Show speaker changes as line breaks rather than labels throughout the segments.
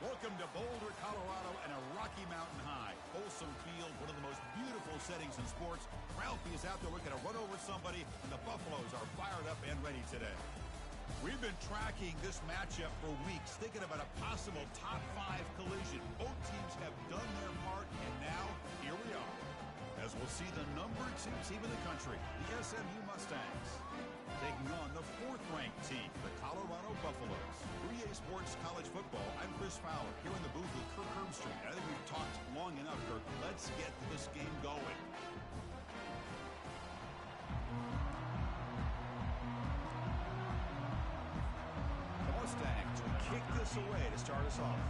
Welcome to Boulder, Colorado, and a Rocky Mountain High. Folsom Field, one of the most beautiful settings in sports. Ralphie is out there looking to run over somebody, and the Buffaloes are fired up and ready today. We've been tracking this matchup for weeks, thinking about a possible top 5 collision. Both teams have done their part, and now, here we are. As we'll see the number 2 team in the country, the SMU Mustangs, taking on the 4th-ranked team, the Colorado Buffaloes. 3A Sports College Football, I'm Chris Fowler, here in the booth with Kirk Herbstreit. I think we've talked long enough, Kirk. Let's get this game going. The Mustangs will kick this away to start us off.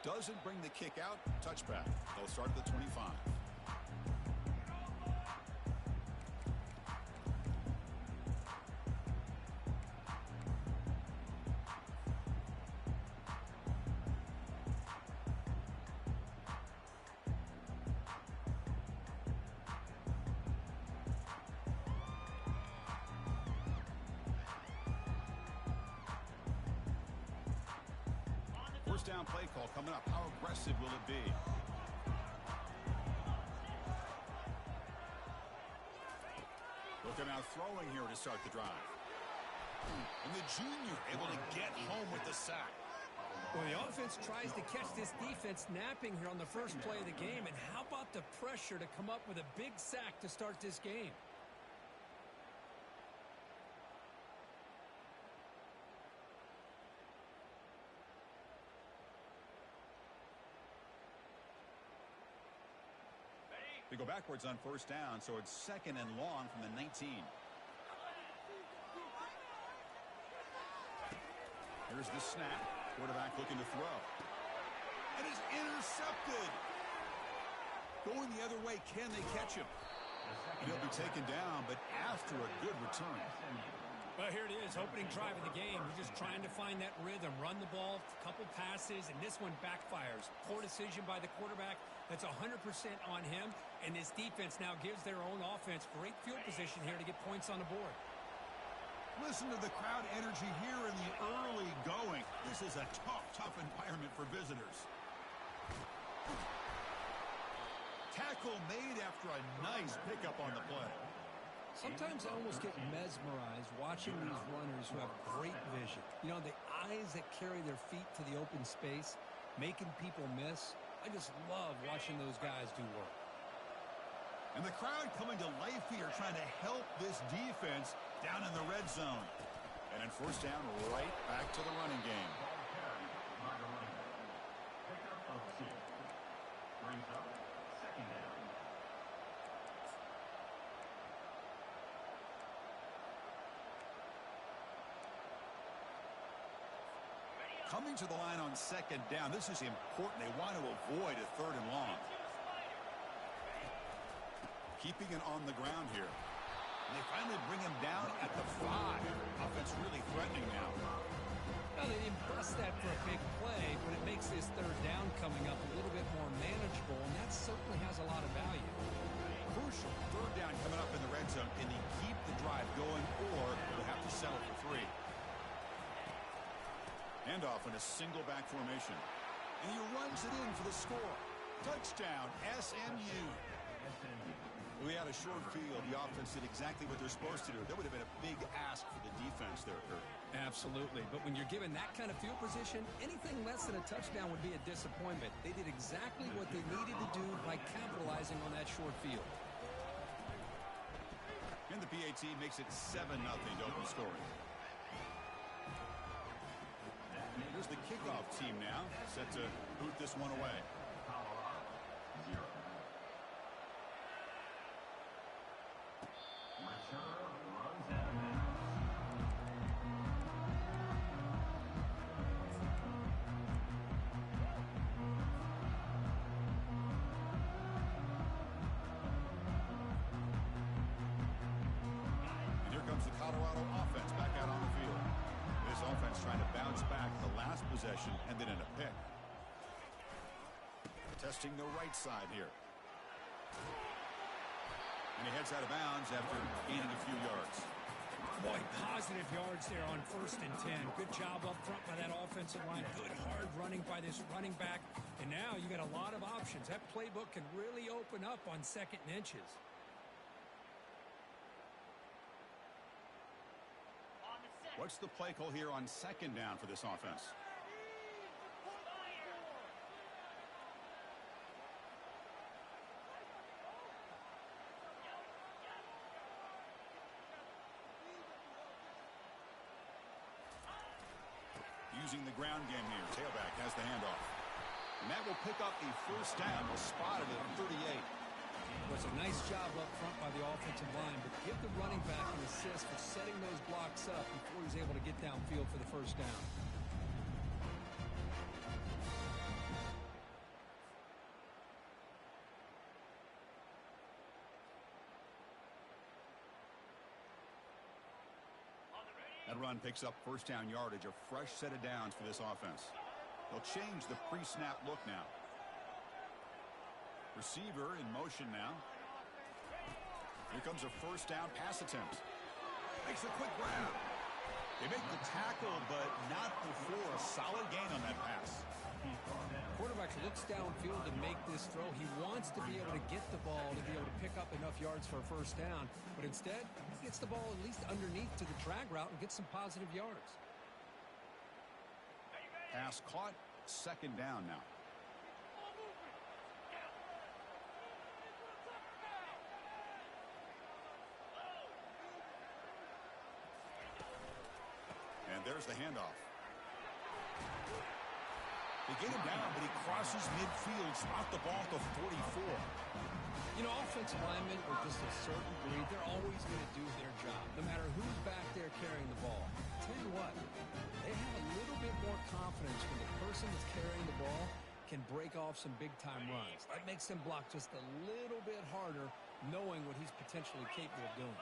Doesn't bring the kick out. Touchback. They'll start at the 25. Down play call coming up. How aggressive will it be? Looking out throwing here to start the drive. And the junior able to get home with the sack.
Well, the offense tries to catch this defense napping here on the first play of the game. And how about the pressure to come up with a big sack to start this game?
They go backwards on first down, so it's 2nd and long from the 19. Here's the snap. Quarterback looking to throw. And it's intercepted. Going the other way, can they catch him? And he'll be taken down, but after a good return.
Well, here it is, opening drive of the game. We're just trying to find that rhythm, run the ball, a couple passes, and this one backfires. Poor decision by the quarterback. That's 100% on him, and this defense now gives their own offense great field position here to get points on the board.
Listen to the crowd energy here in the early going. This is a tough environment for visitors. Tackle made after a nice pickup on the play.
Sometimes I almost get mesmerized watching these runners who have great vision. You know, the eyes that carry their feet to the open space, making people miss. I just love watching those guys do work.
And the crowd coming to life here, trying to help this defense down in the red zone. And in first down, right back to the running game. Coming to the line on 2nd down. This is important. They want to avoid a 3rd and long. Keeping it on the ground here. And they finally bring him down at the 5. Offense really threatening now.
Well, they didn't bust that for a big play, but it makes this 3rd down coming up a little bit more manageable, and that certainly has a lot of value.
Crucial 3rd down coming up in the red zone. Can they keep the drive going, or will they have to settle for 3? Handoff in a single back formation. And he runs it in for the score. Touchdown, SMU. We had a short field. The offense did exactly what they're supposed to do. That would have been a big ask for the defense there, Kurt.
Absolutely. But when you're given that kind of field position, anything less than a touchdown would be a disappointment. They did exactly what they needed to do by capitalizing on that short field.
And the PAT makes it 7-0 to open scoring. Here's the kickoff team now, set to boot this one away. And here comes the Colorado offense back out on the field. This offense trying to bounce back. The last possession ended in a pick. Testing the right side here. And he heads out of bounds after gaining a few yards.
Boy, positive yards there on 1st and 10. Good job up front by that offensive line. Good hard running by this running back. And now you got a lot of options. That playbook can really open up on 2nd and inches.
What's the play call here on 2nd down for this offense? Using the ground game here. Tailback has the handoff. And that will pick up a 1st down. We'll spot it at 38.
It was a nice job up front by the offensive line, but give the running back an assist for setting those blocks up before he's able to get downfield for the 1st down.
That run picks up 1st down yardage, a fresh set of downs for this offense. They'll change the pre-snap look now. Receiver in motion now. Here comes a 1st down pass attempt. Makes a quick grab. They make the tackle, but not before a solid gain on that pass.
Quarterback looks downfield to make this throw. He wants to be able to get the ball to be able to pick up enough yards for a 1st down, but instead he gets the ball at least underneath to the drag route and gets some positive yards.
Pass caught, 2nd down now. And there's the handoff. They get him down, but he crosses midfield, spot the ball to 44.
You know, offensive linemen are just a certain breed. They're always going to do their job, no matter who's back there carrying the ball. Tell you what, they have a little bit more confidence when the person that's carrying the ball can break off some big-time runs. That makes them block just a little bit harder, knowing what he's potentially capable of doing.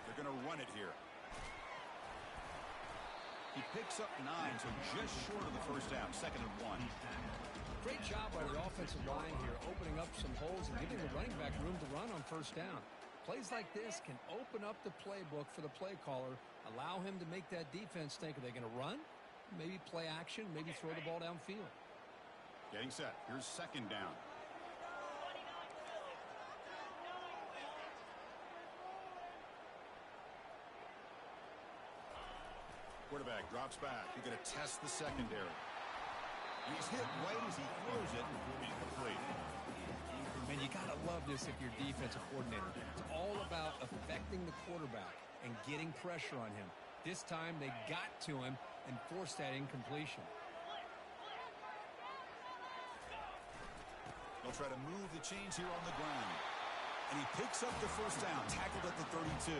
They're going to run it here. He picks up 9, so just short of the 1st down, 2nd and 1.
Great job by the offensive line here, opening up some holes and giving the running back room to run on 1st down. Plays like this can open up the playbook for the play caller, allow him to make that defense think, are they going to run? Maybe play action, maybe throw the ball downfield.
Getting set. Here's 2nd down. Quarterback drops back. You're going to test the secondary. He's hit right as he throws it. Incomplete.
Man, you got to love this if you're defensive coordinator. It's all about affecting the quarterback and getting pressure on him. This time they got to him and forced that incompletion.
They'll try to move the chains here on the ground. And he picks up the 1st down, tackled at the 32.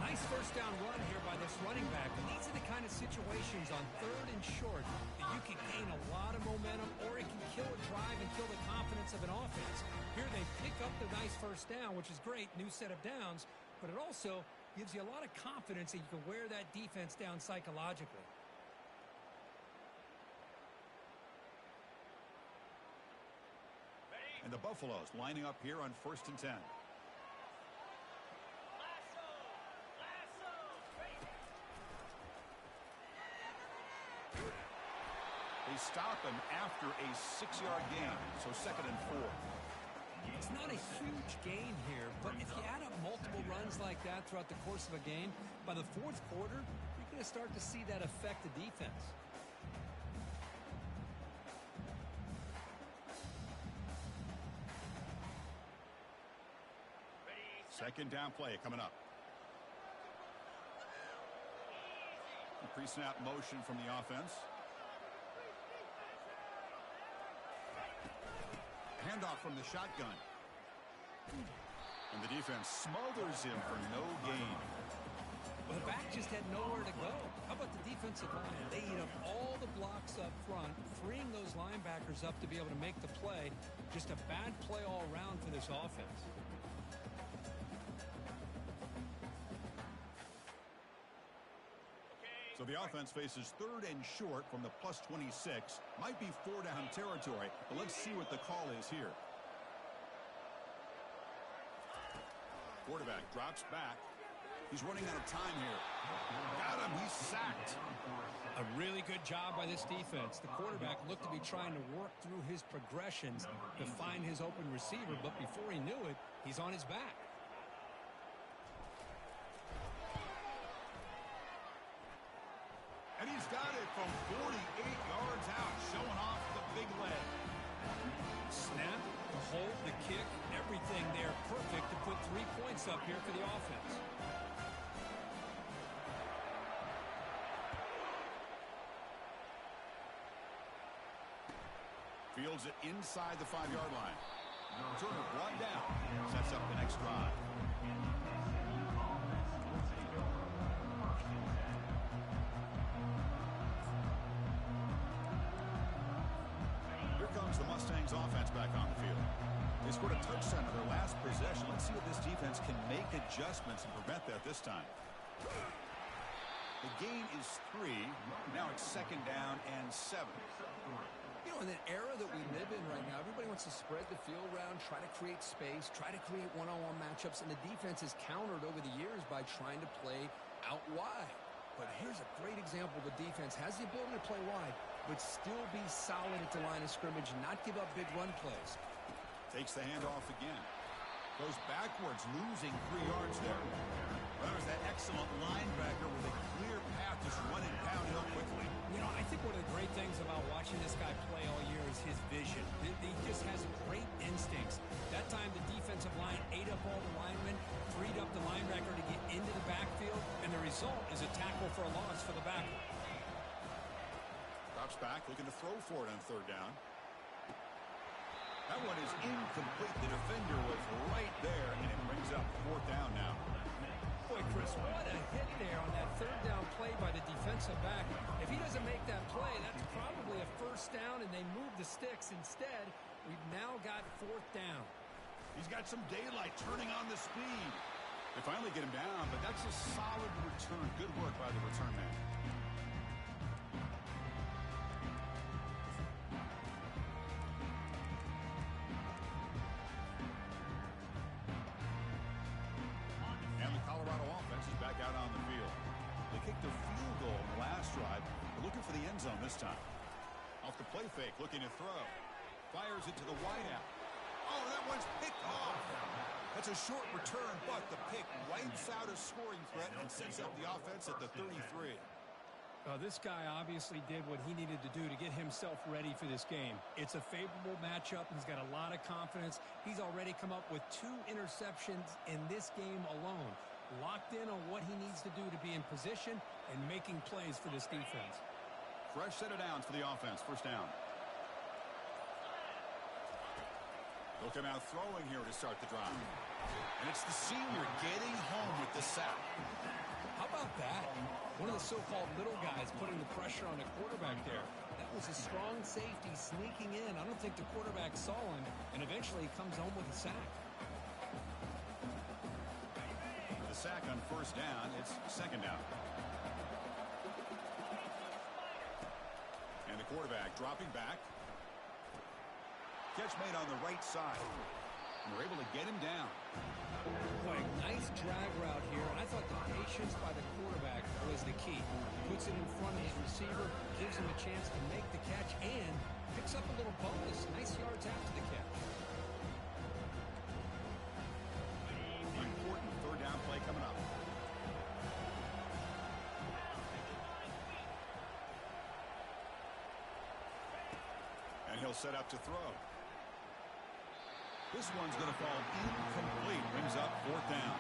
Nice 1st down run here by this running back. And these are the kind of situations on 3rd and short that you can gain a lot of momentum, or it can kill a drive and kill the confidence of an offense. Here they pick up the nice 1st down, which is great, new set of downs, but it also gives you a lot of confidence that you can wear that defense down psychologically.
And the Buffaloes lining up here on 1st and 10. They stop him after a 6-yard gain, so 2nd and 4.
It's not a huge gain here, but if you add up multiple runs like that throughout the course of a game, by the 4th quarter, you're going to start to see that affect the defense.
Second down play coming up. Pre-snap motion from the offense. Handoff from the shotgun. And the defense smothers him for no gain.
Well, the back just had nowhere to go. How about the defensive line? They eat up all the blocks up front, freeing those linebackers up to be able to make the play. Just a bad play all around for this offense.
So the offense faces 3rd and short from the +26. Might be 4-down territory, but let's see what the call is here. Quarterback drops back. He's running out of time here. Got him. He's sacked.
A really good job by this defense. The quarterback looked to be trying to work through his progressions to find his open receiver, but before he knew it, he's on his back.
And he's got it from 48 yards out, showing off the big leg.
Snap, the hold, the kick, everything there perfect to put 3 points up here for the offense.
Fields it inside the 5-yard line. Turner brought down. Sets up the next drive. Here comes the Mustangs offense back on the field. They scored a touchdown on their last possession. Let's see if this defense can make adjustments and prevent that this time. The gain is 3. Now it's 2nd down and 7.
You know, in an era that we live in right now, everybody wants to spread the field around, try to create space, try to create one-on-one matchups, and the defense has countered over the years by trying to play out wide. But here's a great example. The defense has the ability to play wide, but still be solid at the line of scrimmage and not give up big run plays.
Takes the handoff again. Goes backwards, losing 3 yards there. Well, there's that excellent linebacker with a clear path, just running downhill quickly.
You know, I think one of the great things about watching this guy play all year is his vision. He just has great instincts. That time the defensive line ate up all the linemen, freed up the linebacker to get into the backfield, and the result is a tackle for a loss for the backer.
Drops back, looking to throw for it on 3rd down. That one is incomplete. The defender was right there, and it brings up 4th down now.
Boy, Chris, what a hit there on that 3rd down play by the defensive back. If he doesn't make that play, that's probably a 1st down, and they move the sticks. Instead, we've now got 4th down.
He's got some daylight turning on the speed. They finally get him down, but that's a solid return. Good work by the return man. And the Colorado offense is back out on the field. They kicked a field goal in the last drive. They're looking for the end zone this time. Off the play fake, looking to throw. Fires it to the wideout. Oh, that one's picked off. That's a short return, but the pick wipes out a scoring threat and sets up the offense at the 33.
This guy obviously did what he needed to do to get himself ready for this game. It's a favorable matchup. He's got a lot of confidence. He's already come up with 2 interceptions in this game alone. Locked in on what he needs to do to be in position and making plays for this defense.
Fresh set of downs for the offense. 1st down. They'll come out throwing here to start the drive. And it's the senior getting home with the sack.
How about that? One of the so-called little guys putting the pressure on the quarterback there. That was a strong safety sneaking in. I don't think the quarterback saw him, and eventually he comes home with a sack.
The sack on 1st down. It's 2nd down. And the quarterback dropping back. Catch made on the right side. And we're able to get him down.
Boy, nice drag route here, and I thought the patience by the quarterback was the key. Puts it in front of his receiver, gives him a chance to make the catch, and picks up a little bonus. Nice yards after the catch.
Important 3rd down play coming up. And he'll set up to throw. This one's going to fall incomplete. Brings up 4th down.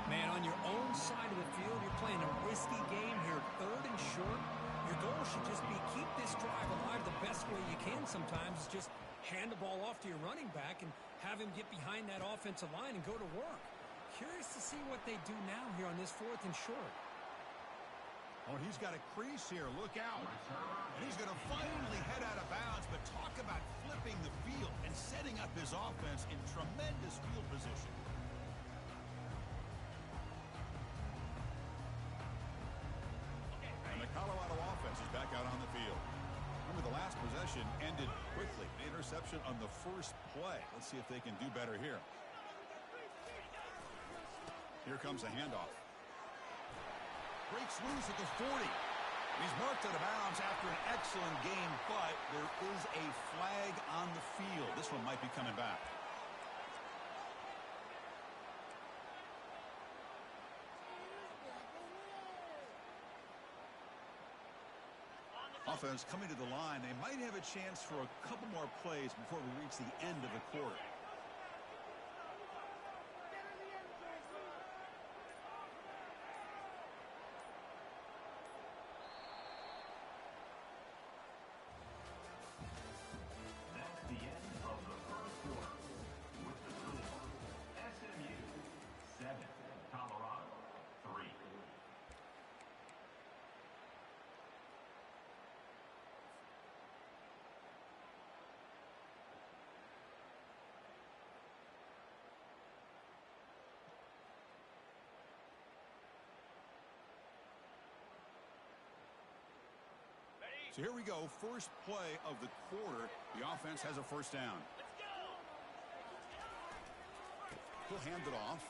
Man, on your own side of the field, you're playing a risky game here. 3rd and short. Your goal should just be keep this drive alive the best way you can sometimes. Is just hand the ball off to your running back and have him get behind that offensive line and go to work. Curious to see what they do now here on this 4th and short.
Oh, he's got a crease here. Look out. And he's going to finally head out of bounds, but talk about flipping the field and setting up his offense in tremendous field position. And the Colorado offense is back out on the field. Remember, the last possession ended quickly. An interception on the 1st play. Let's see if they can do better here. Here comes a handoff. Breaks loose at the 40. He's marked out of bounds after an excellent game, but there is a flag on the field. This one might be coming back. Offense coming to the line. They might have a chance for a couple more plays before we reach the end of the quarter.
That's the end of the first quarter. With the score, SMU 7, Colorado 3.
So here we go, first play of the quarter. The offense has a first down. He'll hand it off.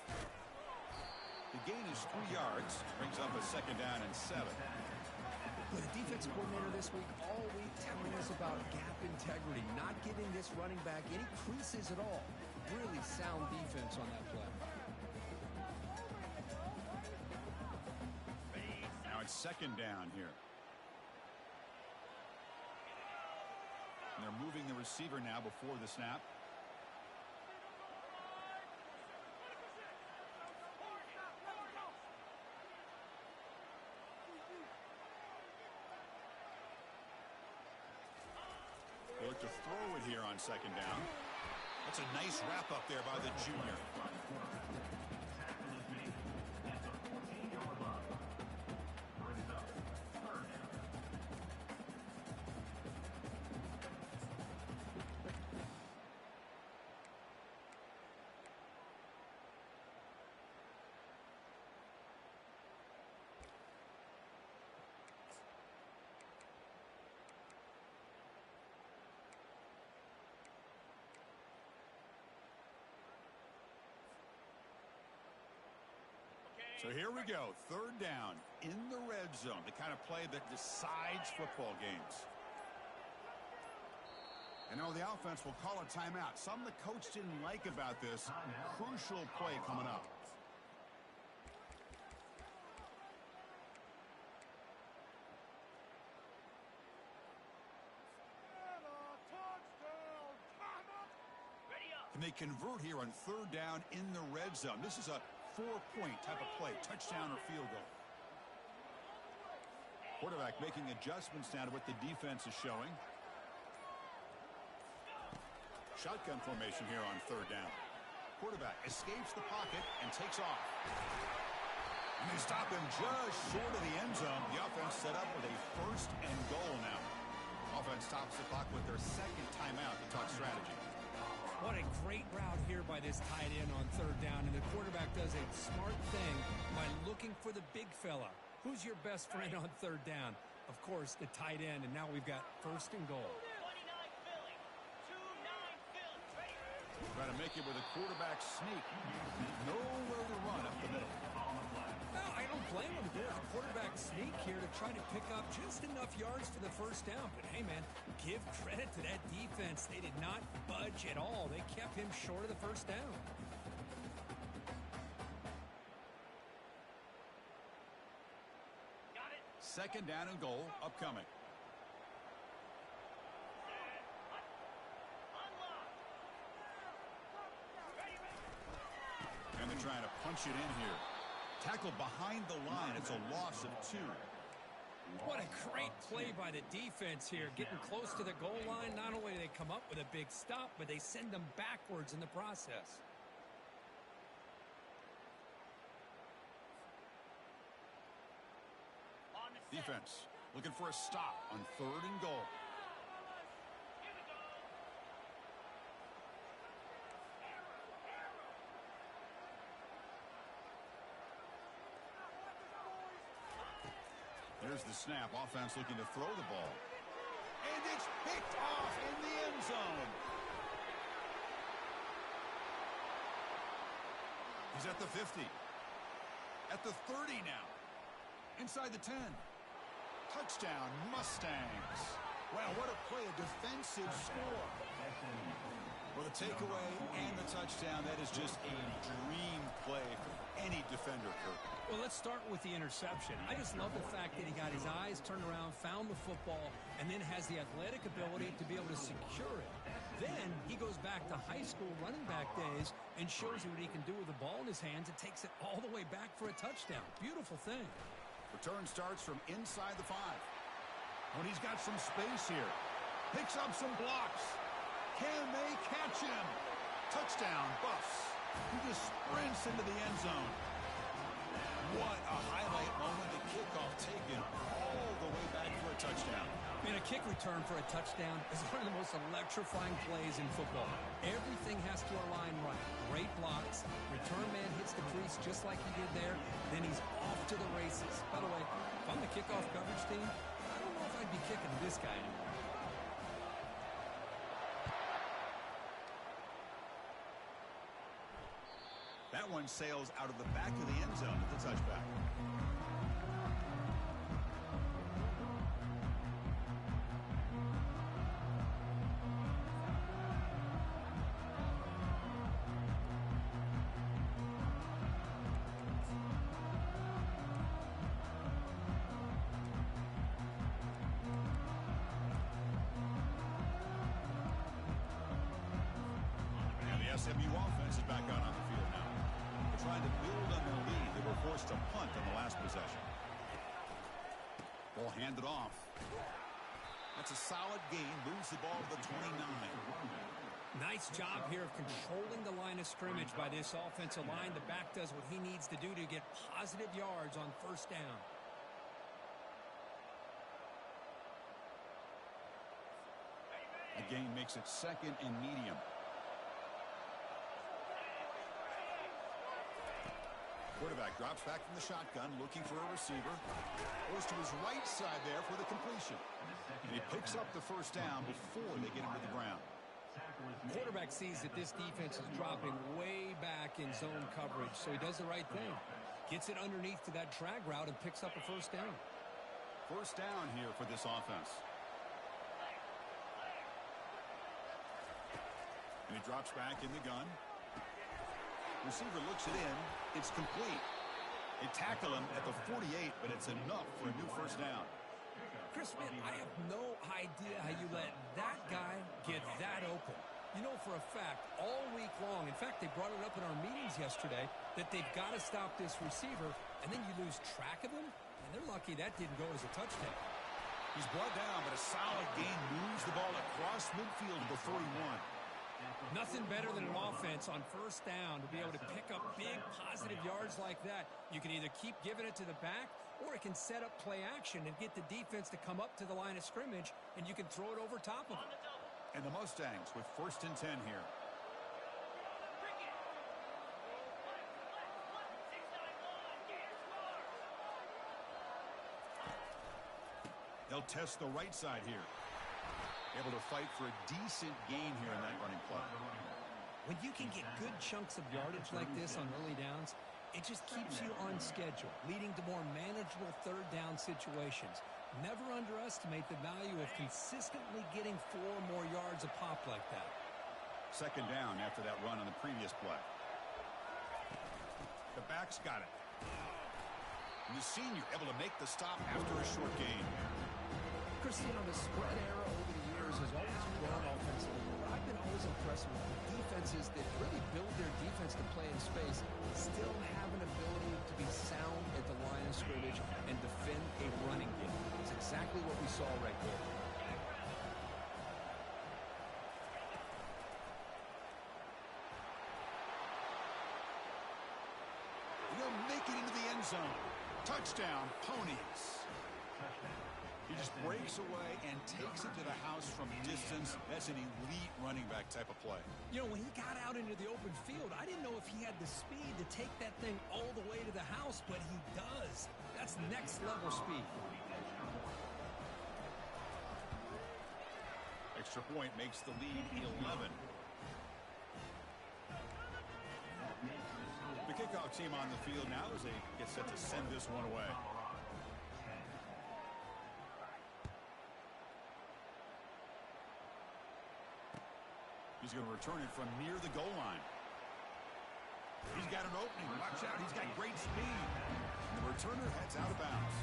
The gain is 3 yards, brings up a second down and 7.
Well, the defense coordinator this week all week telling us about gap integrity, not giving this running back any creases at all. Really sound defense on that play.
Now it's second down here. And they're moving the receiver now before the snap. They look to throw it here on second down. That's a nice wrap up there by the junior. So here we go, third down in the red zone, the kind of play that decides football games. And now the offense will call a timeout. Something the coach didn't like about this crucial play coming up. And they convert here on third down in the red zone. This is a 4-point type of play, touchdown or field goal. Quarterback making adjustments now to what the defense is showing. Shotgun formation here on third down. Quarterback escapes the pocket and takes off. And they stop him just short of the end zone. The offense set up with a first and goal now. Offense stops the clock with their second timeout to talk strategy.
What a great route here by this tight end on third down, and the quarterback does a smart thing by looking for the big fella. Who's your best friend on third down? Of course, the tight end, and now we've got first and goal.
Trying to make it with a quarterback sneak. Nowhere to run up the middle.
Well, I don't blame him. There's a quarterback sneak here to try to pick up just enough yards for the first down. But, hey, man, give credit to that defense. They did not budge at all. They kept him short of the first down.
Got it.
Second down and goal upcoming. And they're trying to punch it in here. Tackle behind the line. It's a loss of 2.
What a great play by the defense here. Getting close to the goal line, not only do they come up with a big stop, but they send them backwards in the process.
Defense looking for a stop on third and goal. Here's the snap. Offense looking to throw the ball. And it's picked off in the end zone. He's at the 50. At the 30 now. Inside the 10. Touchdown, Mustangs. Wow, what a play, a defensive score. Well, the takeaway and the touchdown, that is just a dream play for any defender, Kirk.
Well, let's start with the interception. I just love the fact that he got his eyes turned around, found the football, and then has the athletic ability to be able to secure it. Then he goes back to high school running back days and shows you what he can do with the ball in his hands and takes it all the way back for a touchdown. Beautiful thing.
Return starts from inside the 5. When he's got some space here. Picks up some blocks. Can they catch him? Touchdown, Buffs. He just sprints into the end zone. What a highlight moment. The kickoff taken all the way back for a touchdown.
And a kick return for a touchdown is one of the most electrifying plays in football. Everything has to align right. Great blocks. Return man hits the crease just like he did there. Then he's off to the races. By the way, if I'm the kickoff coverage team, I don't know if I'd be kicking this guy anymore.
That one sails out of the back of the end zone at the touchback. And the SMU offense is back out on the field now. Trying to build on their lead. They were forced to punt on the last possession. Ball handed off. That's a solid gain. Moves the ball to the 29.
Nice job here of controlling the line of scrimmage by this offensive line. The back does what he needs to do to get positive yards on first down.
The gain makes it 2nd and medium. Quarterback drops back from the shotgun, looking for a receiver. Goes to his right side there for the completion. And he picks up the first down before they get him to the ground.
Quarterback sees that this defense is dropping way back in zone coverage, so he does the right thing. Gets it underneath to that drag route and picks up a first down.
First down here for this offense. And he drops back in the gun. Receiver looks it in. It's complete. They tackle him at the 48, but it's enough for a new first down.
Chris Smith, I have no idea how you let that guy get that open. You know for a fact, all week long, in fact, they brought it up in our meetings yesterday, that they've got to stop this receiver, and then you lose track of him, and they're lucky that didn't go as a touchdown.
He's brought down, but a solid gain moves the ball across midfield to the 41.
Nothing better than an offense on first down to be able to pick up big positive yards like that. You can either keep giving it to the back, or it can set up play action and get the defense to come up to the line of scrimmage, and you can throw it over top of it.
And the Mustangs with 1st and 10 here. They'll test the right side here. Able to fight for a decent gain here in that running play.
When you can get good chunks of yardage like this on early downs, it just keeps you on schedule, leading to more manageable third down situations. Never underestimate the value of consistently getting 4 more yards a pop like that.
2nd down after that run on the previous play. The back's got it. And the senior able to make the stop after a short gain.
Cristiano, the spread era over the years has always grown offensively, but I've been always impressed with defenses that really build their defense to play in space, still have an ability to be sound at the line of scrimmage and defend a running game. It's exactly what we saw right there.
They'll make it into the end zone. Touchdown, Ponies. He just breaks away and takes it to the house from distance. That's an elite running back type of play.
You know, when he got out into the open field, I didn't know if he had the speed to take that thing all the way to the house, but he does. That's next level speed.
Extra point makes the lead 11. kickoff team on the field now as they get set to send this one away. He's going to return it from near the goal line. He's got an opening. Watch out. He's got great speed. And the returner heads out of bounds.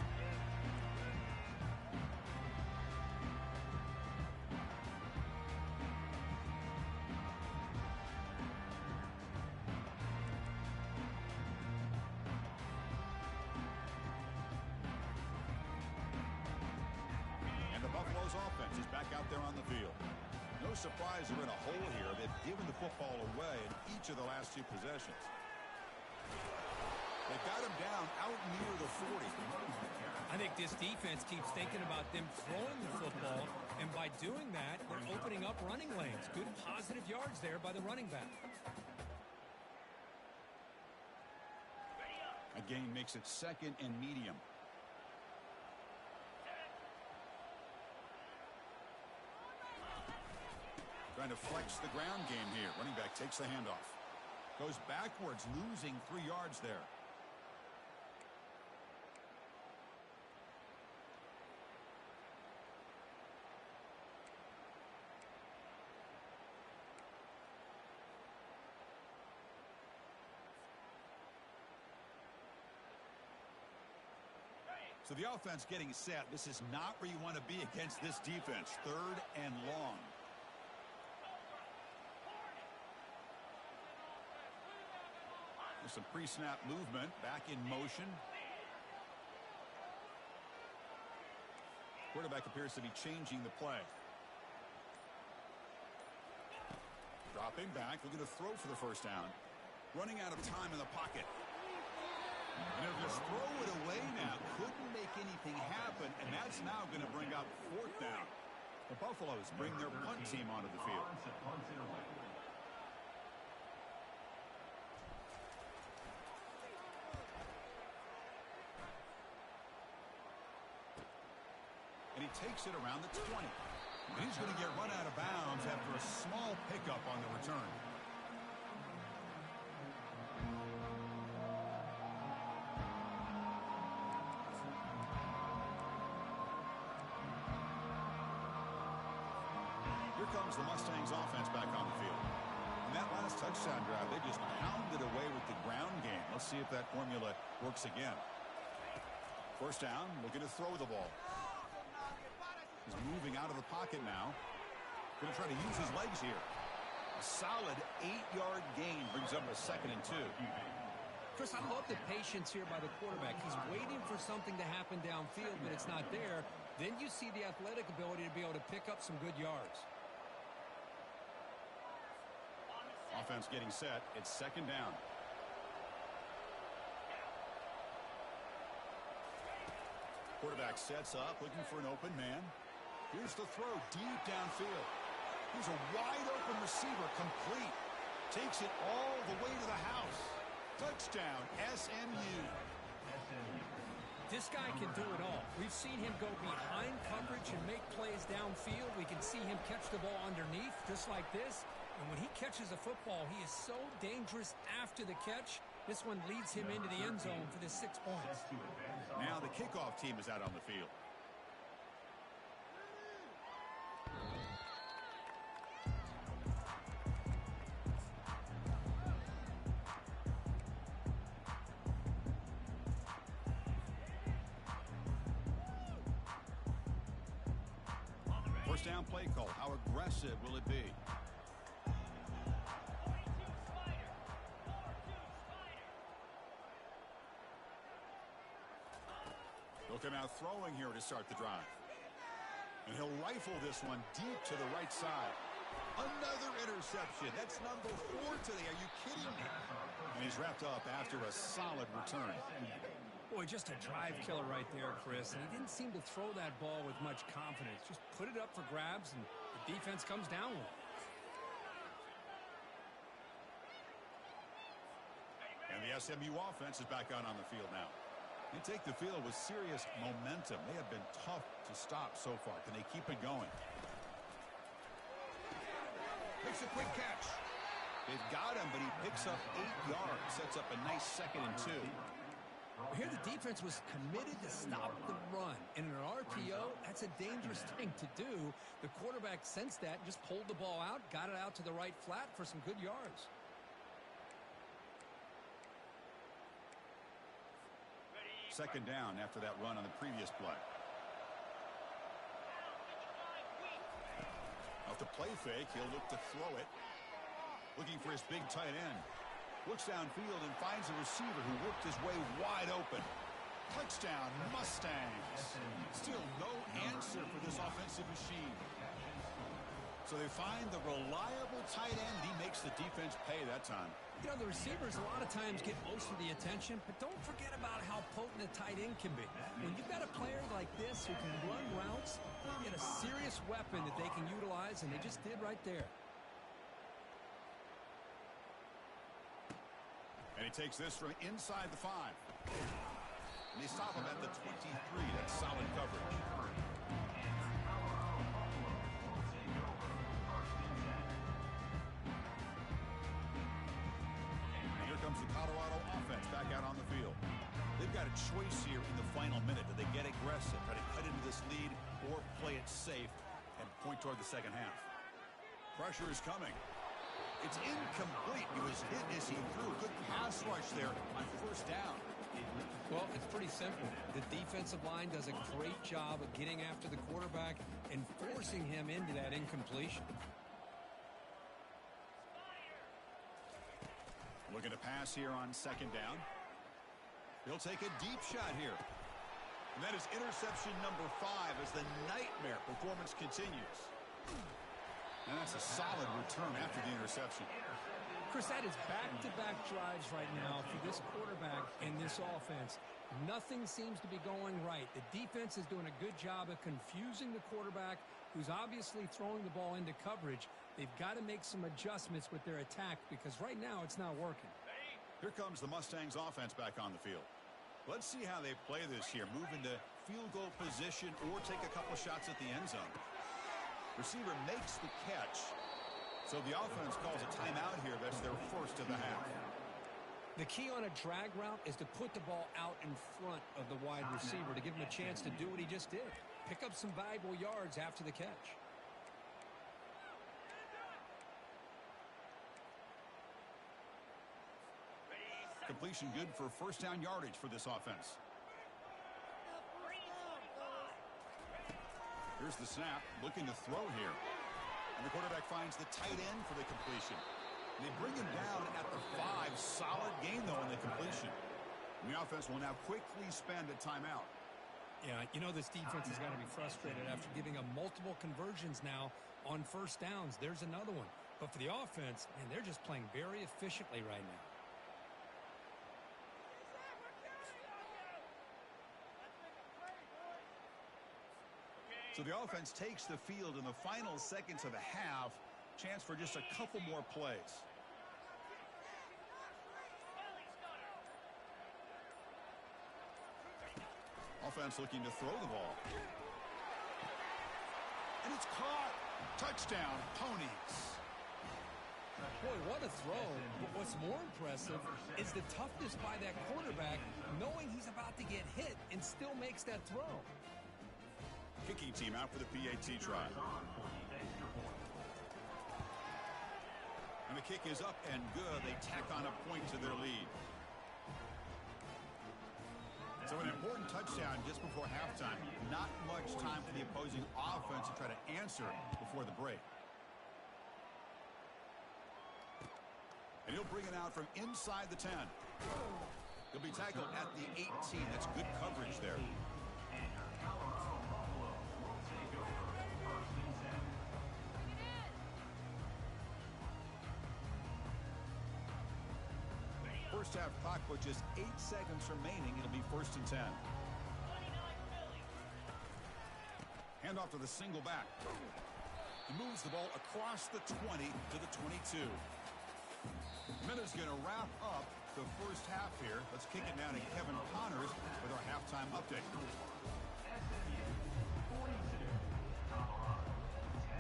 And the Buffalo's offense is back out there on the field. No surprise they're in a hole here. They've given the football away in each of the last 2 possessions. They've got him down out near the 40.
I think this defense keeps thinking about them throwing the football, and by doing that, they're opening up running lanes. Good positive yards there by the running back.
A gain makes it 2nd and medium. Trying to flex the ground game here. Running back takes the handoff. Goes backwards, losing 3 yards there. So the offense getting set. This is not where you want to be against this defense. 3rd and long. There's some pre-snap movement. Back in motion. Quarterback appears to be changing the play. Dropping back. Looking to throw for the first down. Running out of time in the pocket. And he'll just throw it away now. Couldn't make anything happen, and that's now going to bring up 4th down. The Buffaloes bring their punt team onto the field. And he takes it around the 20. And he's going to get run out of bounds after a small pickup on the return. Here comes the Mustangs offense back on the field. In that last touchdown drive, they just pounded away with the ground game. Let's see if that formula works again. First down, looking to throw the ball. He's moving out of the pocket now. Going to try to use his legs here. A solid 8-yard gain brings up a 2nd and 2.
Chris, I love the patience here by the quarterback. He's waiting for something to happen downfield, but it's not there. Then you see the athletic ability to be able to pick up some good yards.
Offense getting set. It's 2nd down. Quarterback sets up, looking for an open man. Here's the throw deep downfield. Here's a wide open receiver, complete. Takes it all the way to the house. Touchdown, SMU.
This guy can do it all. We've seen him go behind coverage and make plays downfield. We can see him catch the ball underneath just like this. And when he catches a football, he is so dangerous after the catch. This one leads him into the end zone for the 6 points.
Now the kickoff team is out on the field. First down play call. How aggressive will it be? They'll come out throwing here to start the drive. And he'll rifle this one deep to the right side. Another interception. That's number 4 today. Are you kidding me? And he's wrapped up after a solid return.
Boy, just a drive killer right there, Chris. And he didn't seem to throw that ball with much confidence. Just put it up for grabs, and the defense comes down with it.
And the SMU offense is back out on the field now. They take the field with serious momentum. They have been tough to stop so far. Can they keep it going? Makes a quick catch. They've got him, but he picks up 8 yards. Sets up a nice 2nd and 2.
Here the defense was committed to stop the run. And in an RPO, that's a dangerous thing to do. The quarterback sensed that, just pulled the ball out, got it out to the right flat for some good yards.
Second down after that run on the previous play. Off the play fake, he'll look to throw it. Looking for his big tight end. Looks downfield and finds a receiver who worked his way wide open. Touchdown, Mustangs. Still no answer for this offensive machine. So they find the reliable tight end. He makes the defense pay that time.
You know, the receivers a lot of times get most of the attention, but don't forget about how potent a tight end can be. When you've got a player like this who can run routes, you get a serious weapon that they can utilize, and they just did right there.
And he takes this from inside the 5. And they stop him at the 23. That's solid coverage. And here comes the Colorado offense back out on the field. They've got a choice here in the final minute. Do they get aggressive, try to cut into this lead, or play it safe and point toward the second half? Pressure is coming. It's incomplete. He was hit as he threw. Good pass rush there on first down.
Well, it's pretty simple. The defensive line does a great job of getting after the quarterback and forcing him into that incompletion.
Looking to pass here on second down. He'll take a deep shot here. And that is interception number 5 as the nightmare performance continues. And that's a solid return after the interception.
Chris, that is back-to-back drives right now for this quarterback and this offense. Nothing seems to be going right. The defense is doing a good job of confusing the quarterback, who's obviously throwing the ball into coverage. They've got to make some adjustments with their attack because right now it's not working.
Here comes the Mustangs offense back on the field. Let's see how they play this here. Move into field goal position or take a couple shots at the end zone. Receiver makes the catch. So the offense calls a timeout here. That's their first of the half.
The key on a drag route is to put the ball out in front of the wide receiver to give him a chance to do what he just did. Pick up some valuable yards after the catch.
Completion good for first down yardage for this offense. Here's the snap, looking to throw here. And the quarterback finds the tight end for the completion. They bring him down at the 5. Solid gain, though, in the completion. And the offense will now quickly spend a timeout.
Yeah, you know this defense has got to be frustrated after giving up multiple conversions now on first downs. There's another one. But for the offense, man, they're just playing very efficiently right now.
So the offense takes the field in the final seconds of the half. Chance for just a couple more plays. Offense looking to throw the ball. And it's caught. Touchdown, Ponies.
Boy, what a throw. But what's more impressive is the toughness by that quarterback, knowing he's about to get hit and still makes that throw.
Kicking team out for the PAT try. And the kick is up and good. They tack on a point to their lead. So an important touchdown just before halftime. Not much time for the opposing offense to try to answer before the break. And he'll bring it out from inside the 10. He'll be tackled at the 18. That's good coverage there. First half clock with just 8 seconds remaining. It'll be first and 10. Handoff to the single back. He moves the ball across the 20 to the 22. Miller's going to wrap up the first half here. Let's kick it down to Kevin Connors with our halftime update.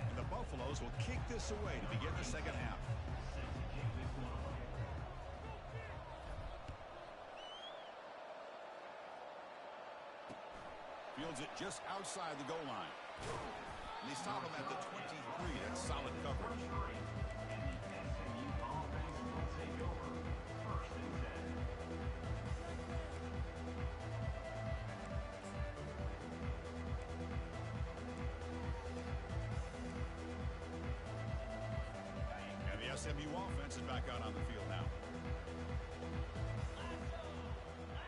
And the Buffaloes will kick this away to begin the second half. runs it just outside the goal line. And they stop him at the 23. That's solid coverage. And the SMU offense is back out on the field now.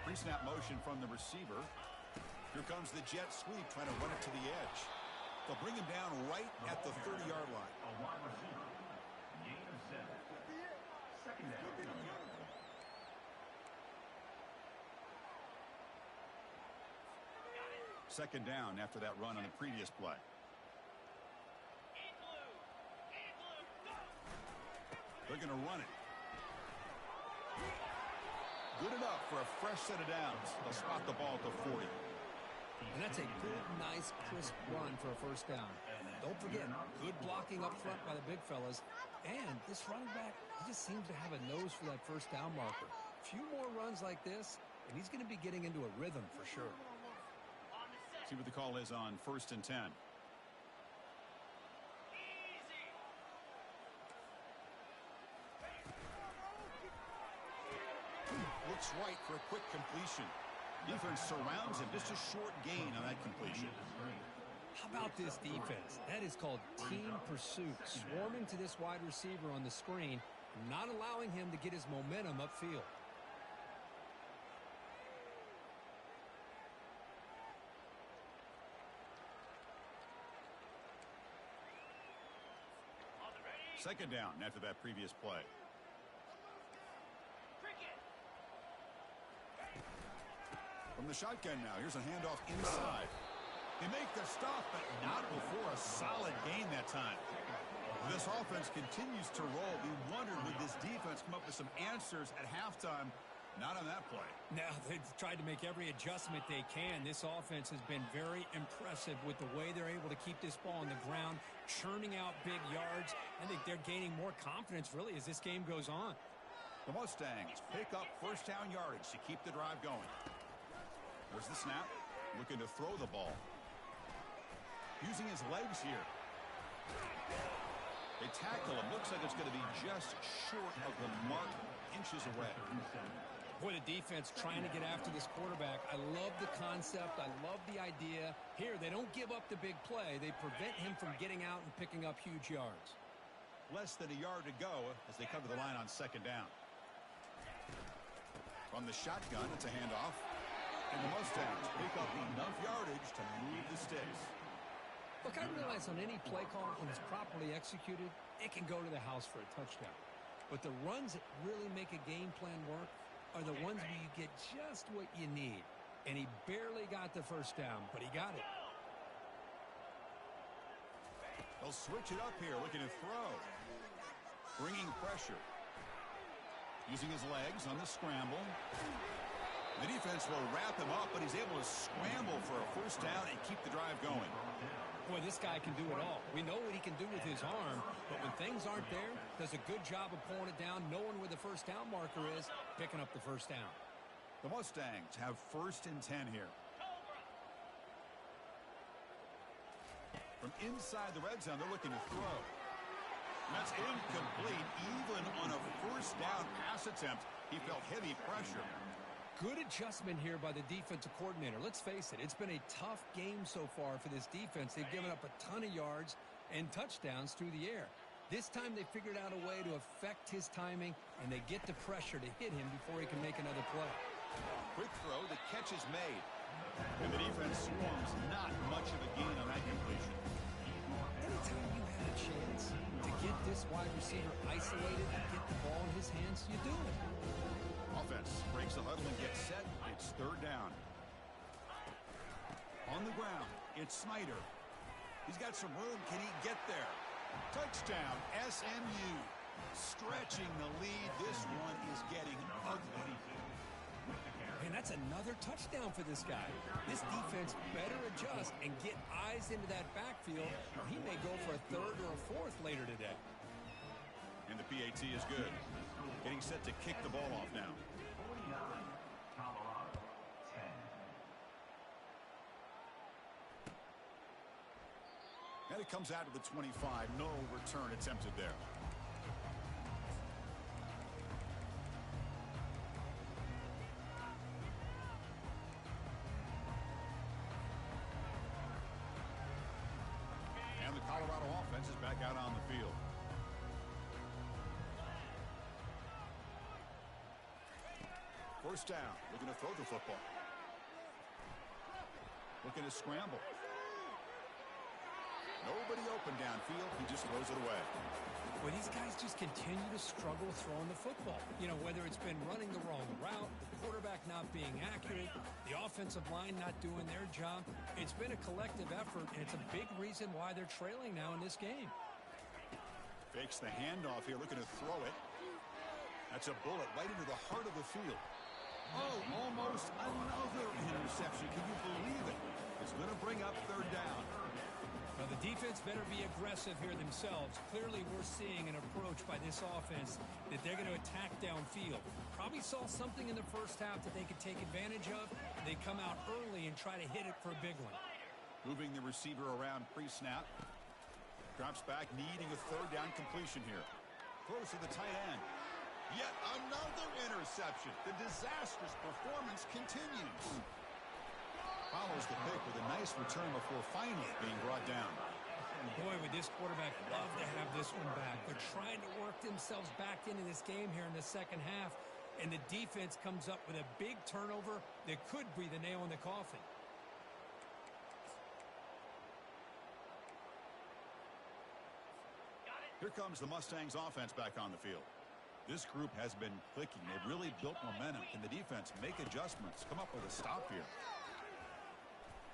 Pre-snap motion from the receiver. Here comes the jet sweep, trying to run it to the edge. They'll bring him down right at the 30-yard line.
A wide receiver. Gain of 7. Second down.
Second down after that run on the previous play. They're going to run it. Good enough for a fresh set of downs. They'll spot the ball at the 40.
And that's a good, nice, crisp run for a first down. Don't forget, good blocking up front by the big fellas. And this running back, he just seems to have a nose for that first down marker. A few more runs like this, and he's going to be getting into a rhythm for sure.
See what the call is on 1st and 10. Looks right for a quick completion. Defense surrounds him. Just a short gain on that completion.
How about this defense? That is called team pursuit. Swarming to this wide receiver on the screen, not allowing him to get his momentum upfield.
Second down after that previous play. From the shotgun now, here's a handoff inside. They make the stop, but not before a solid gain that time. This offense continues to roll. We wondered, would this defense come up with some answers at halftime? Not on that play.
Now, they've tried to make every adjustment they can. This offense has been very impressive with the way they're able to keep this ball on the ground, churning out big yards. I think they're gaining more confidence, really, as this game goes on.
The Mustangs pick up first down yardage to keep the drive going. There's the snap. Looking to throw the ball. Using his legs here. They tackle him. Looks like it's going to be just short of the mark, inches away.
Boy, the defense trying to get after this quarterback. I love the concept. I love the idea. Here, they don't give up the big play. They prevent him from getting out and picking up huge yards.
Less than a yard to go as they come to the line on second down. From the shotgun, it's a handoff. And the Mustangs pick up enough yardage to move the sticks.
Look, I realize on any play call, when it's properly executed, it can go to the house for a touchdown. But the runs that really make a game plan work are the ones where you get just what you need. And he barely got the first down, but he got it.
They'll switch it up here, looking to throw. Bringing pressure. Using his legs on the scramble. The defense will wrap him up, but he's able to scramble for a first down and keep the drive going.
Boy, this guy can do it all. We know what he can do with his arm, but when things aren't there, does a good job of pulling it down, knowing where the first down marker is, picking up the first down.
The Mustangs have 1st and 10 here. From inside the red zone, they're looking to throw. That's incomplete. Even on a first down pass attempt, he felt heavy pressure.
Good adjustment here by the defensive coordinator. Let's face it, it's been a tough game so far for this defense. They've given up a ton of yards and touchdowns through the air. This time they figured out a way to affect his timing, and they get the pressure to hit him before he can make another play.
Quick throw, the catch is made. And the defense swarms, not much of a gain on that completion.
Anytime you had a chance to get this wide receiver isolated and get the ball in his hands, you do it.
Offense breaks the huddle and gets set. It's third down. On the ground, it's Snyder. He's got some room. Can he get there? Touchdown, SMU. Stretching the lead. This one is getting ugly.
And that's another touchdown for this guy. This defense better adjust and get eyes into that backfield, or he may go for a third or a fourth later today.
And the PAT is good. Getting set to kick the ball off now.
49, Colorado, 10.
And it comes out to the 25. No return attempted there. And the Colorado offense is back out on the field. First down, looking to throw the football. Looking to scramble. Nobody open downfield. He just throws it away.
Well, these guys just continue to struggle throwing the football. You know, whether it's been running the wrong route, the quarterback not being accurate, the offensive line not doing their job. It's been a collective effort, and it's a big reason why they're trailing now in this game.
Fakes the handoff here, looking to throw it. That's a bullet right into the heart of the field. Oh, almost another interception. Can you believe it? It's going to bring up third down.
Well, the defense better be aggressive here themselves. Clearly, we're seeing an approach by this offense that they're going to attack downfield. Probably saw something in the first half that they could take advantage of. They come out early and try to hit it for a big one.
Moving the receiver around pre-snap. Drops back, needing a third down completion here. Throws to the tight end. Yet another interception. The disastrous performance continues. Follows the pick with a nice return before finally being brought down.
Boy, would this quarterback love to have this one back. They're trying to work themselves back into this game here in the second half, and the defense comes up with a big turnover that could be the nail in the coffin.
Here comes the Mustangs offense back on the field. This group has been clicking. They've really built momentum. Can the defense make adjustments? Come up with a stop here.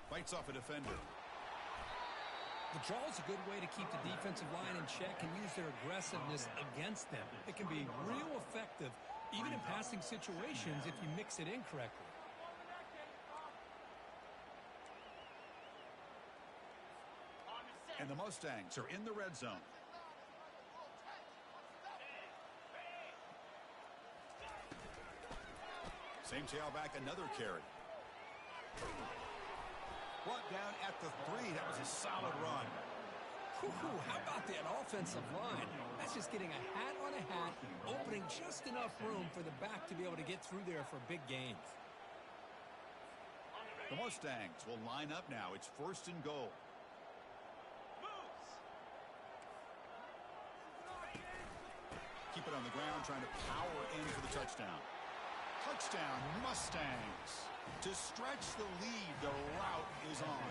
Fights off a defender.
The draw is a good way to keep the defensive line in check and use their aggressiveness against them. It can be real effective, even in passing situations, if you mix it in correctly.
And the Mustangs are in the red zone. Same tailback, another carry. Brought down at the 3. That was a solid run.
How about that offensive line? That's just getting a hat on a hat, opening just enough room for the back to be able to get through there for big gains.
The Mustangs will line up now. It's first and goal. Keep it on the ground, trying to power in for the touchdown. Touchdown, Mustangs. To stretch the lead, the route is on.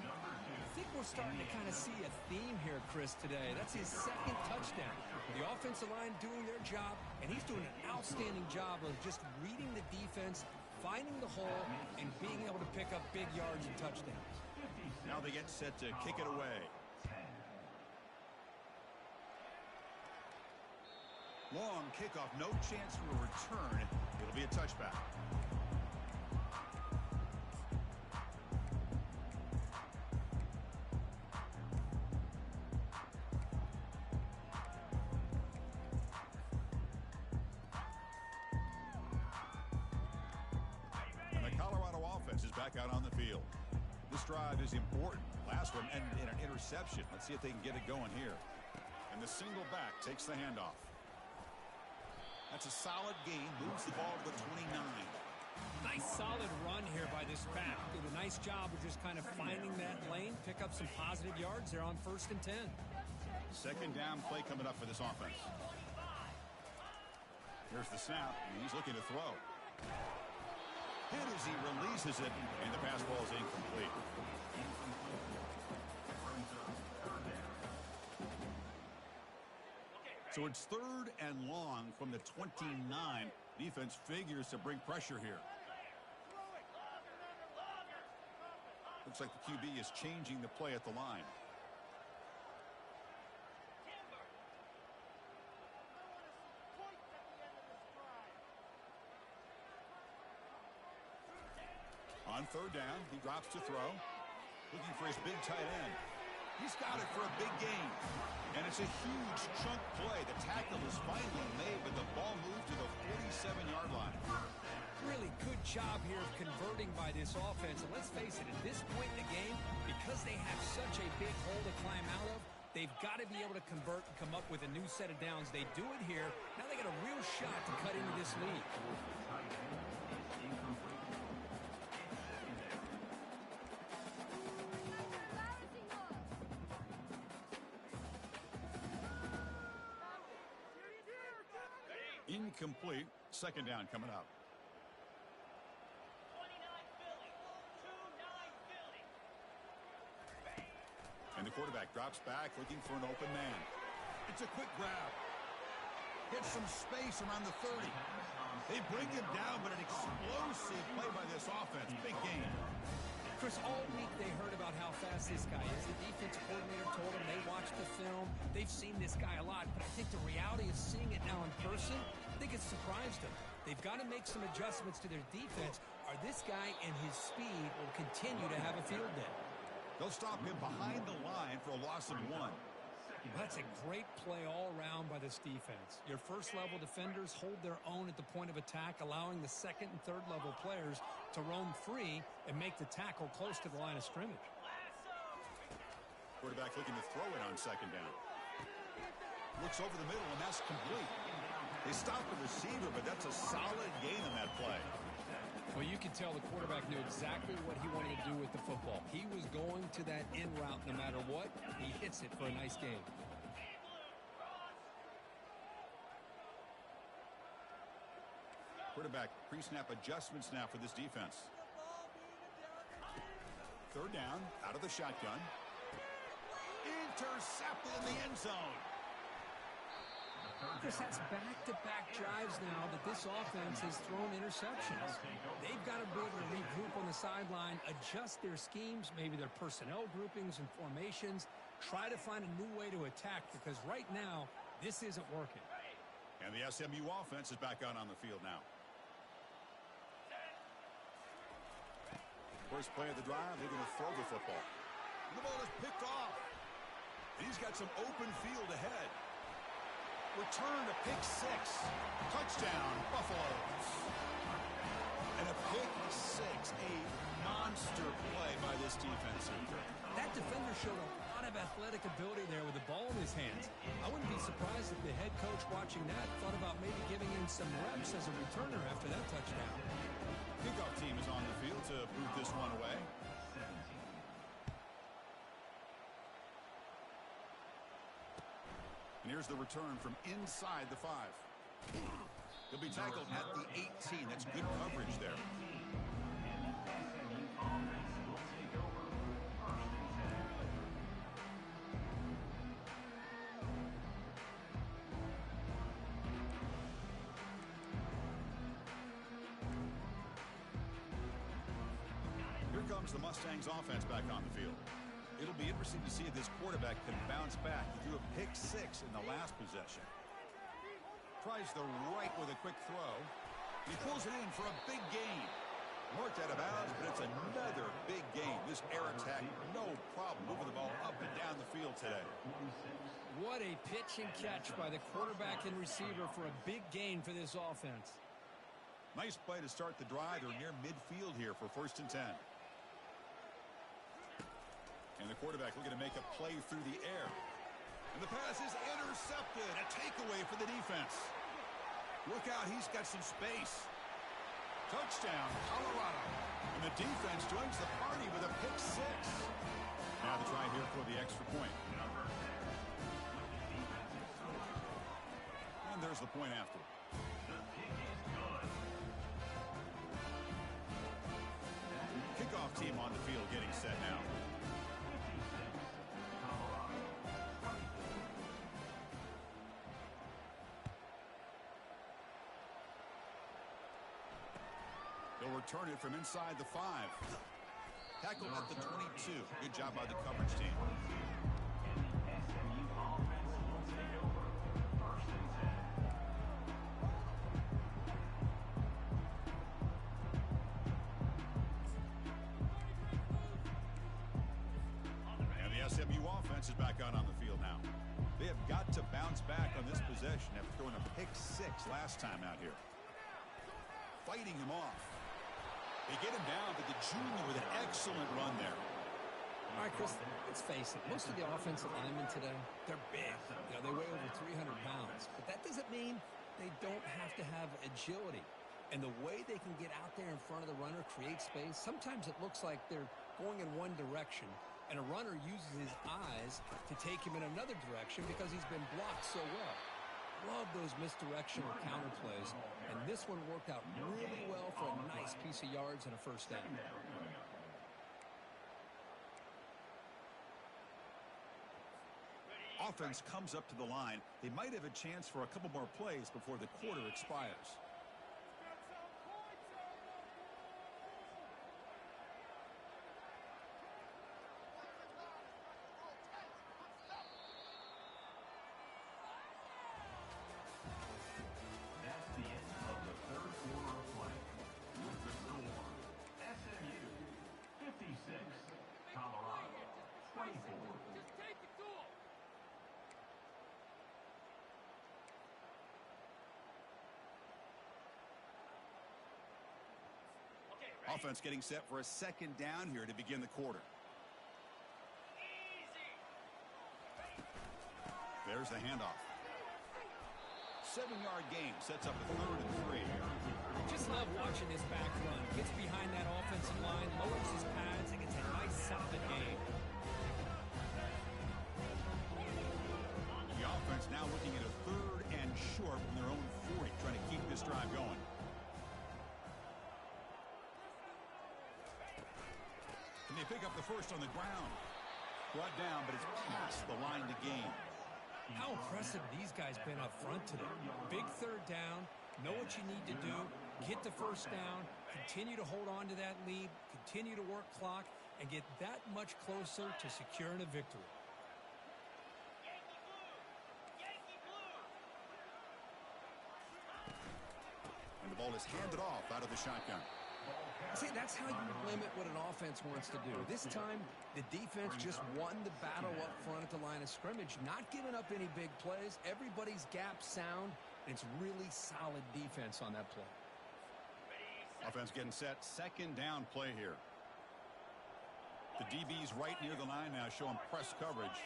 I think we're starting to kind of see a theme here, Chris, today. That's his second touchdown. The offensive line doing their job, and he's doing an outstanding job of just reading the defense, finding the hole, and being able to pick up big yards and touchdowns.
Now they get set to kick it away. Long kickoff, no chance for a return. It'll be a touchback. And the Colorado offense is back out on the field. This drive is important. Last one ended in an interception. Let's see if they can get it going here. And the single back takes the handoff. That's a solid gain. Moves the ball to the 29.
Nice solid run here by this back. Did a nice job of just kind of finding that lane, pick up some positive yards there on 1st and 10.
Second down play coming up for this offense. Here's the snap, and he's looking to throw. Hit as he releases it, and the pass ball is incomplete. So it's 3rd and long from the 29. Defense figures to bring pressure here. Looks like the QB is changing the play at the line. On 3rd down, he drops to throw. Looking for his big tight end. He's got it for a big gain. And it's a huge chunk play. The tackle is finally made, but the ball moved to the 47-yard line.
Really good job here of converting by this offense. And let's face it, at this point in the game, because they have such a big hole to climb out of, they've got to be able to convert and come up with a new set of downs. They do it here. Now they got a real shot to cut into this lead.
Incomplete. Second down coming up. And the quarterback drops back looking for an open man. It's a quick grab. Gets some space around the 30. They bring him down, but an explosive play by this offense. Big game.
Chris, all week they heard about how fast this guy is. The defense coordinator told them they watched the film. They've seen this guy a lot, but I think the reality is seeing it now in person, I think it's surprised them. They've got to make some adjustments to their defense, or this guy and his speed will continue to have a field day.
They'll stop him behind the line for a loss of 1.
That's a great play all around by this defense. Your first-level defenders hold their own at the point of attack, allowing the second and third-level players to roam free and make the tackle close to the line of scrimmage.
Quarterback looking to throw it on second down. Looks over the middle, and that's complete. They stopped the receiver, but that's a solid gain on that play.
Well, you can tell the quarterback knew exactly what he wanted to do with the football. He was going to that in route no matter what. He hits it for a nice gain.
Quarterback pre-snap adjustments now for this defense. Third down, out of the shotgun. Intercepted in the end zone.
Chris, that's back-to-back drives now that this offense has thrown interceptions. They've got to be able to regroup on the sideline, adjust their schemes, maybe their personnel groupings and formations, try to find a new way to attack, because right now, this isn't working.
And the SMU offense is back out on the field now. First play of the drive, they're going to throw the football. The ball is picked off. And he's got some open field ahead. Return to pick 6. Touchdown, Buffaloes. And a pick 6, a monster play by this defense.
That defender showed a lot of athletic ability there with the ball in his hands. I wouldn't be surprised if the head coach watching that thought about maybe giving him some reps as a returner after that touchdown.
Kickoff team is on the field to boot this one away. And here's the return from inside the 5. He'll be tackled at the 18. That's good coverage there. Here comes the Mustangs offense back on the field. It'll be interesting to see if this quarterback can bounce back. He threw a pick 6 in the last possession. Tries the right with a quick throw. He pulls it in for a big gain. Marked out of bounds, but it's another big gain. This air attack, no problem moving the ball up and down the field today.
What a pitch and catch by the quarterback and receiver for a big gain for this offense.
Nice play to start the drive. They're near midfield here for 1st and 10. And the quarterback looking to make a play through the air. And the pass is intercepted. A takeaway for the defense. Look out, he's got some space. Touchdown, Colorado. And the defense joins the party with a pick 6. Now the try here for the extra point. And there's the point after. Kickoff team on the field getting set now. They'll return it from inside the 5. Tackled at the 22. Good job by the coverage team. And the SMU offense is back out on the field now. They have got to bounce back on this possession after throwing a pick 6 last time out here. fighting him off. They get him down, but the junior with an excellent run there.
All right, Chris, let's face it. Most of the offensive linemen today, they're big. You know, they weigh over 300 pounds. But that doesn't mean they don't have to have agility. And the way they can get out there in front of the runner, create space, sometimes it looks like they're going in one direction, and a runner uses his eyes to take him in another direction because he's been blocked so well. Love those misdirectional counter plays, and this one worked out really well for a nice piece of yards and a first down.
Offense comes up to the line. They might have a chance for a couple more plays before the quarter expires.
That's the end of the third quarter of play. With the score, SMU 56, Colorado 24.
Offense getting set for a second down here to begin the quarter. There's the handoff. 7-yard gain sets up a 3rd and 3.
Just love watching this back run. Gets behind that offensive line, lowers his pads, and gets a nice solid gain.
The offense now looking at a 3rd and short from their own 40, trying to keep this drive going. And they pick up the first on the ground. Brought down, but it's past the line to gain.
How impressive these guys been up front today. Big 3rd down, know what you need to do, get the first down, continue to hold on to that lead, continue to work clock, and get that much closer to securing a victory.
And the ball is handed off out of the shotgun.
See, that's how you limit what an offense wants to do. This time, the defense just won the battle up front at the line of scrimmage, not giving up any big plays. Everybody's gap sound, and it's really solid defense on that play.
Offense getting set. Second down play here. The DB's right near the line now, showing press coverage.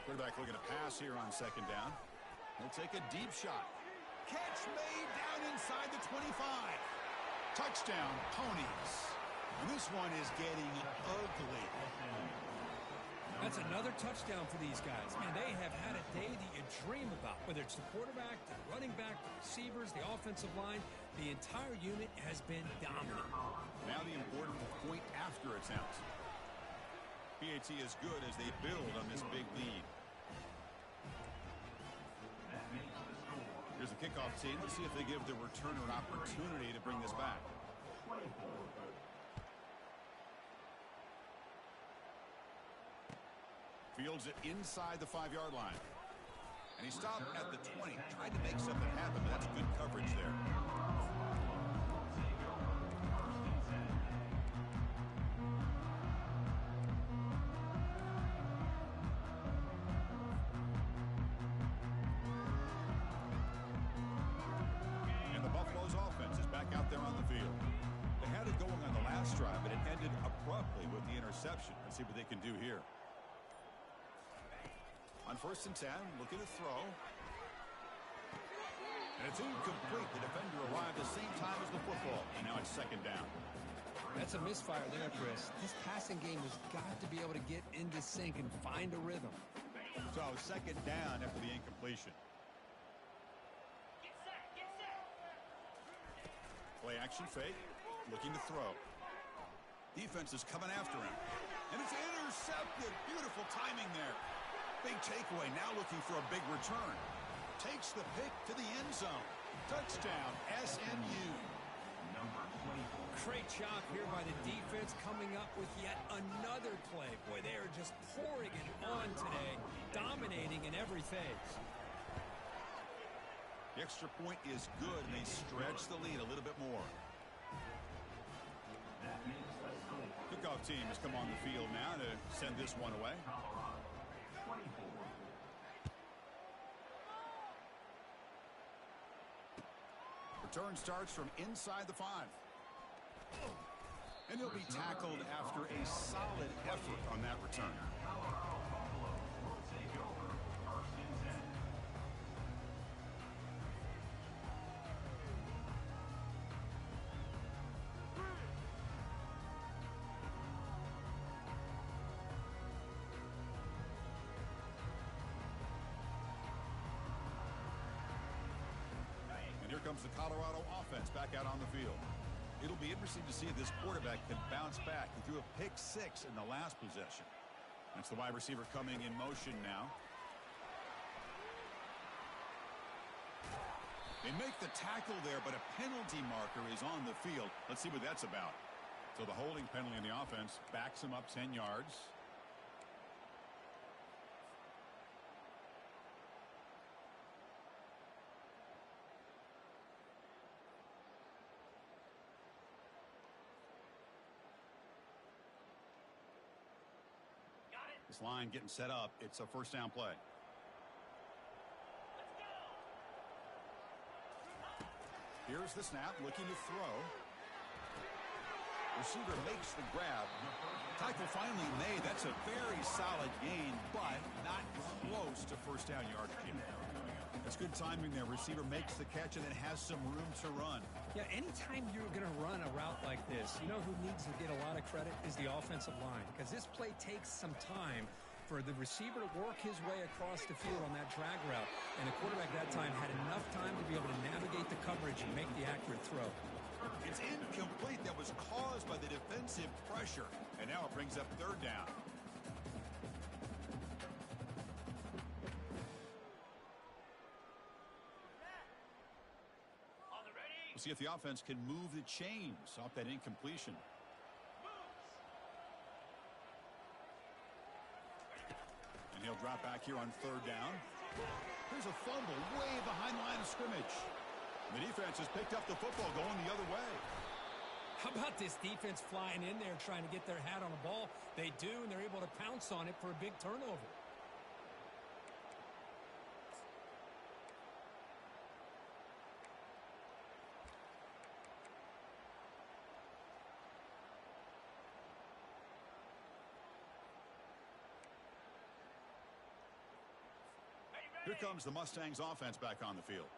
Quarterback looking to pass here on second down. He'll take a deep shot. Catch made down inside the 25. Touchdown, Ponies. And this one is getting ugly.
That's another touchdown for these guys. Man, they have had a day that you dream about. Whether it's the quarterback, the running back, the receivers, the offensive line, the entire unit has been dominant.
Now the important point after attempts. PAT is good as they build on this big lead. Here's the kickoff team. Let's see if they give the returner an opportunity to bring this back. Fields it inside the 5-yard line. And he stopped at the 20. Tried to make something happen, but that's good coverage there. And the Buffalo's offense is back out there on the field. They had it going on the last drive, but it ended abruptly with the interception. Let's see what they can do here. On 1st and 10, looking to throw. And it's incomplete. The defender arrived the same time as the football. And now it's second down.
That's a misfire there, Chris. This passing game has got to be able to get into sync and find a rhythm.
So second down after the incompletion. Play action fake. Looking to throw. Defense is coming after him. And it's intercepted. Beautiful timing there. Big takeaway, now looking for a big return. Takes the pick to the end zone. Touchdown, SMU.
Number 24.
Great job here by the defense coming up with yet another play. Boy, they are just pouring it on today, dominating in every phase.
The extra point is good, and they stretch the lead a little bit more.
That makes the score.
Kickoff team has come on the field now to send this one away.
Colorado 24.
Return starts from inside the 5. And he'll be tackled after a solid effort on that return. Here comes the Colorado offense back out on the field. It'll be interesting to see if this quarterback can bounce back. He threw a pick 6 in the last possession. That's the wide receiver coming in motion now. They make the tackle there, but a penalty marker is on the field. Let's see what that's about. So the holding penalty in the offense backs him up 10 yards. This line getting set up. It's a first down play. Here's the snap, looking to throw. Receiver makes the grab. Tackle finally made. That's a very solid gain, but not close to first down yardage. That's good timing there. Receiver makes the catch and then has some room to run.
Yeah, anytime you're going to run a route like this, you know who needs to get a lot of credit is the offensive line, because this play takes some time for the receiver to work his way across the field on that drag route, and the quarterback that time had enough time to be able to navigate the coverage and make the accurate throw.
It's incomplete. That was caused by the defensive pressure, and now it brings up third down. See if the offense can move the chains off that incompletion. And he'll drop back here on third down. There's a fumble way behind the line of scrimmage. The defense has picked up the football going the other way.
How about this defense flying in there trying to get their hat on a ball? They do, and they're able to pounce on it for a big turnover.
Here comes the Mustangs offense back on the field.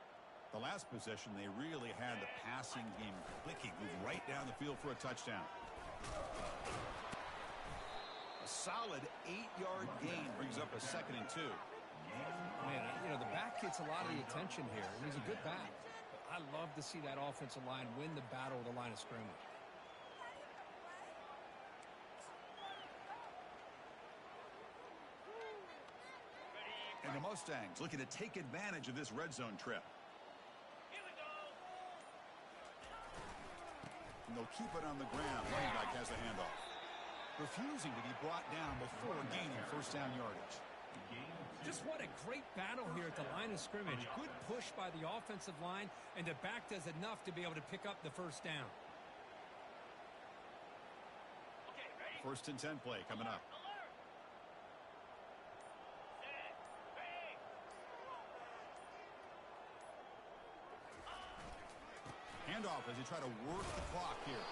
The last possession, they really had the passing game clicking, moved right down the field for a touchdown. A solid 8-yard gain brings up a 2nd and 2.
Man, you know, the back gets a lot of the attention here, and he's a good back. But I love to see that offensive line win the battle of the line of scrimmage.
And the Mustangs looking to take advantage of this red zone trip. And they'll keep it on the ground. Running back has the handoff. Refusing to be brought down before gaining first down yardage.
Just what a great battle here at the line of scrimmage. Good push by the offensive line, and the back does enough to be able to pick up the first down.
First and 10 play coming up. Handoff as they try to work the clock here.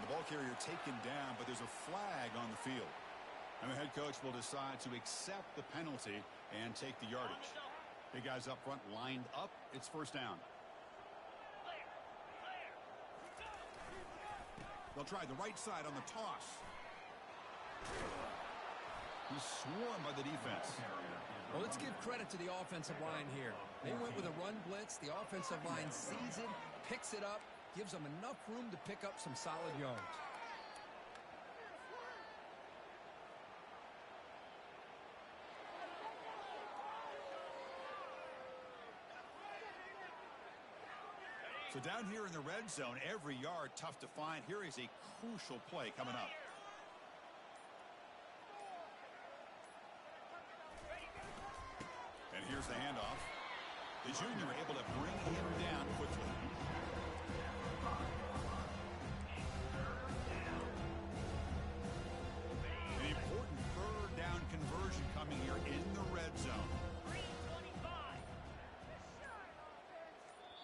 The ball carrier taken down, but there's a flag on the field. And the head coach will decide to accept the penalty and take the yardage. Big guys up front lined up. It's first down. They'll try the right side on the toss. He's swarmed by the defense.
Well, let's give credit to the offensive line here. They went with a run blitz. The offensive line sees it, picks it up, gives them enough room to pick up some solid yards.
So down here in the red zone, every yard tough to find. Here is a crucial play coming up. And here's the handoff. The junior able to bring him down quickly. An important third down conversion coming here in the red zone.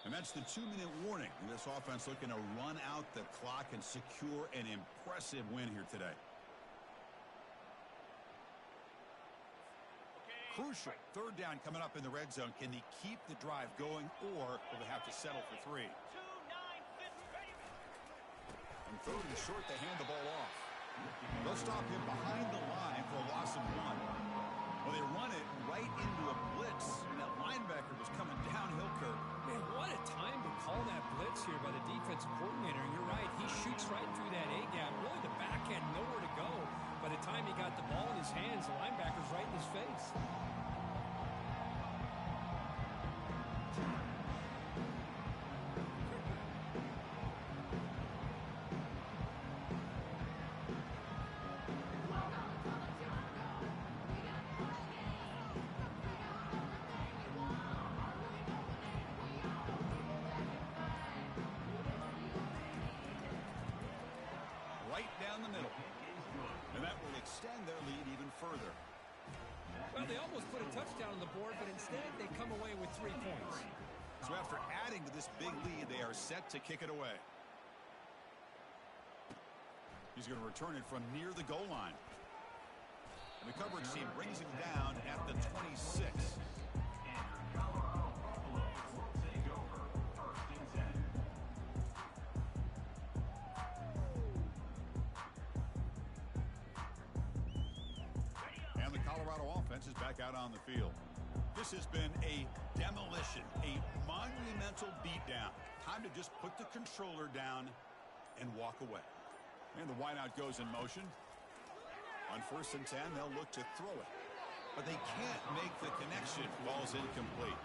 And that's the 2-minute warning. This offense looking to run out the clock and secure an impressive win here today. Crucial. Third down coming up in the red zone. Can they keep the drive going, or will they have to settle for 3? And third and short, they hand the ball off. They'll stop him behind the line for a loss of 1. Well, they run it right into a blitz, and that linebacker was coming downhill, Kirk.
Man, what a time to call that blitz here by the defensive coordinator. And you're right, he shoots right through that A-gap. Really, the back end, nowhere to go. By the time he got the ball in his hands, the linebacker's right in his face.
Right down the middle. And that will extend their lead even further.
Well, they almost put a touchdown on the board, but instead they come away with 3 points.
So after adding to this big lead, they are set to kick it away. He's going to return it from near the goal line. And the coverage team brings him down at the 26. And the Colorado offense is back out on the field. This has been a demolition, a monumental beatdown. Time to just put the controller down and walk away. And the wideout goes in motion. On 1st and 10, they'll look to throw it. But they can't make the connection. Ball's incomplete.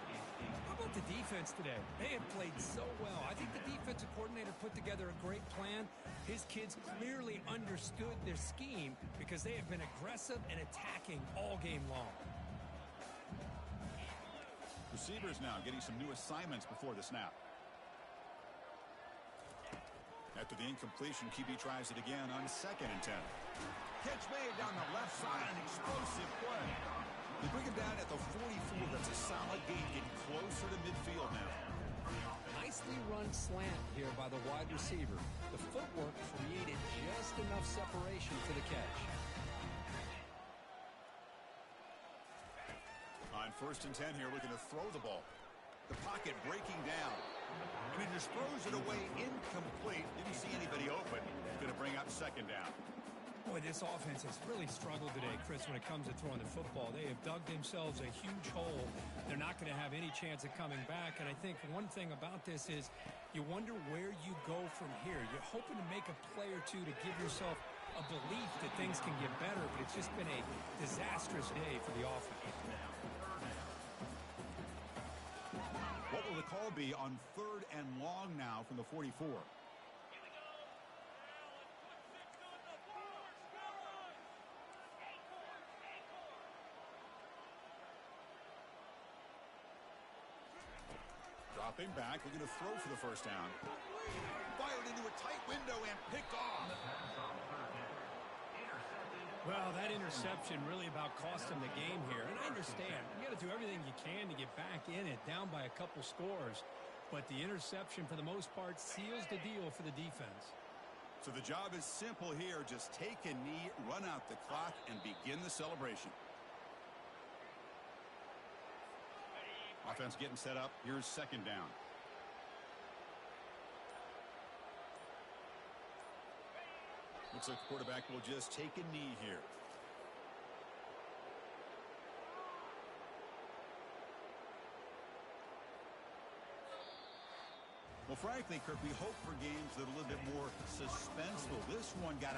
How about the defense today? They have played so well. I think the defensive coordinator put together a great plan. His kids clearly understood their scheme because they have been aggressive and attacking all game long.
Receivers now getting some new assignments before the snap. After the incompletion, QB tries it again on 2nd and 10. Catch made down the left side, an explosive play. They bring him down at the 44. That's a solid gain, getting closer to midfield now.
Nicely run slant here by the wide receiver. The footwork created just enough separation for the catch.
On 1st and 10 here, looking to throw the ball. The pocket breaking down. And he just throws it away incomplete. Didn't see anybody open. Going to bring up 2nd down.
Boy, this offense has really struggled today, Chris, when it comes to throwing the football. They have dug themselves a huge hole. They're not going to have any chance of coming back. And I think one thing about this is you wonder where you go from here. You're hoping to make a play or two to give yourself a belief that things can get better, but it's just been a disastrous day for the offense.
What will the call be on 3rd and long now from the 44? Dropping back, looking to throw for the 1st down. Fired into a tight window and picked off.
Well, that interception really about cost them the game here. And I understand. You got to do everything you can to get back in it, down by a couple scores. But the interception, for the most part, seals the deal for the defense.
So the job is simple here. Just take a knee, run out the clock, and begin the celebration. Offense getting set up. Here's 2nd down. Looks like the quarterback will just take a knee here. Well, frankly, Kirk, we hope for games that are a little bit more suspenseful. This one got out.